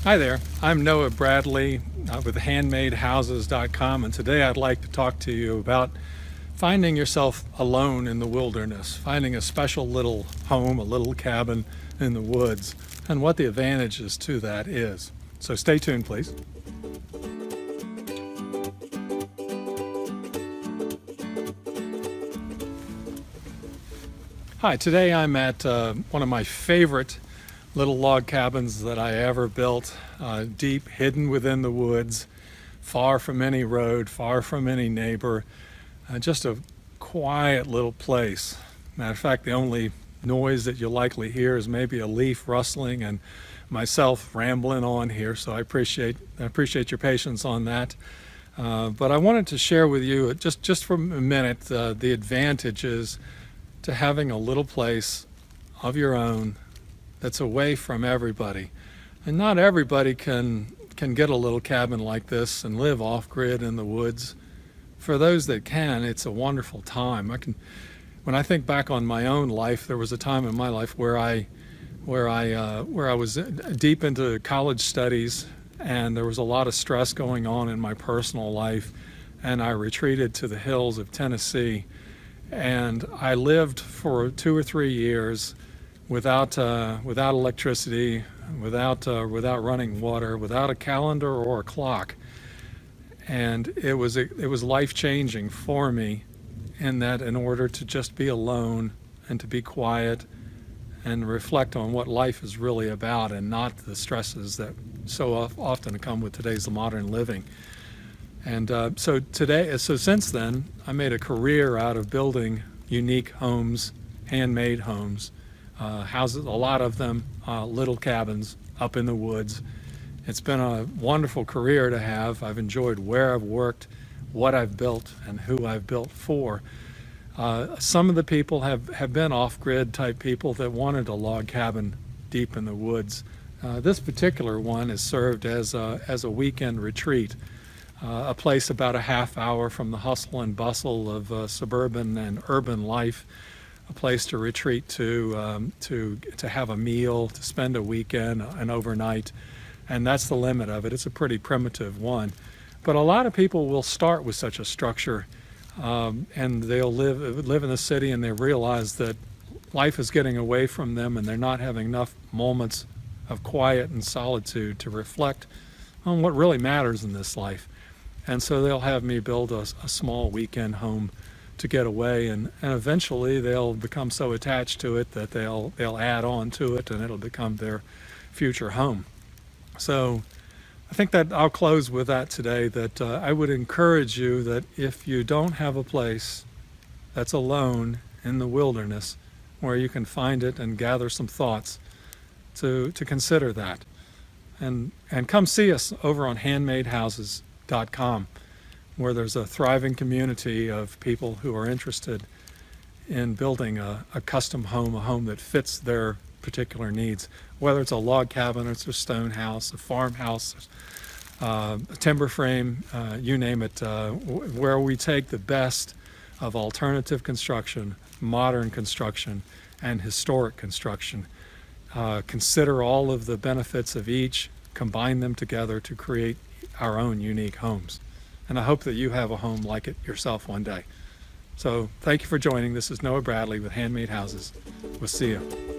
Hi there, I'm Noah Bradley with HandmadeHouses.com, and today I'd like to talk to you about finding yourself alone in the wilderness, finding a special little home, a little cabin in the woods, and what the advantages to that is. So stay tuned, please. Hi, today I'm at one of my favorite little log cabins that I ever built, deep, hidden within the woods, far from any road, far from any neighbor, just a quiet little place. Matter of fact, the only noise that you'll likely hear is maybe a leaf rustling and myself rambling on here, so I appreciate your patience on that. But I wanted to share with you, just for a minute, the advantages to having a little place of your own that's away from everybody. And not everybody can get a little cabin like this and live off-grid in the woods. For those that can, it's a wonderful time. When I think back on my own life, there was a time in my life where I was deep into college studies, and there was a lot of stress going on in my personal life, and I retreated to the hills of Tennessee, and I lived for 2 or 3 years without electricity, without running water, without a calendar or a clock. And it was life-changing for me, in that in order to just be alone and to be quiet and reflect on what life is really about, and not the stresses that so often come with today's modern living. And so since then, I made a career out of building unique homes, handmade homes, houses, a lot of them little cabins up in the woods. It's been a wonderful career to have. I've enjoyed where I've worked, what I've built, and who I've built for. Some of the people have been off-grid type people that wanted a log cabin deep in the woods. This particular one is served as a weekend retreat, a place about a half hour from the hustle and bustle of suburban and urban life, a place to retreat to have a meal, to spend a weekend, an overnight, and that's the limit of it. It's a pretty primitive one, but a lot of people will start with such a structure, and they'll live in the city, and they realize that life is getting away from them, and they're not having enough moments of quiet and solitude to reflect on what really matters in this life. And so they'll have me build a small weekend home to get away, and eventually they'll become so attached to it that they'll add on to it, and it'll become their future home. So I think that I'll close with that today, that I would encourage you that if you don't have a place that's alone in the wilderness where you can find it and gather some thoughts, to consider that. And come see us over on HandmadeHouses.com, where there's a thriving community of people who are interested in building a custom home, a home that fits their particular needs, whether it's a log cabin, or it's a stone house, a farmhouse, a timber frame, you name it, where we take the best of alternative construction, modern construction, and historic construction. Consider all of the benefits of each, combine them together to create our own unique homes. And I hope that you have a home like it yourself one day. So thank you for joining. This is Noah Bradley with Handmade Houses. We'll see you.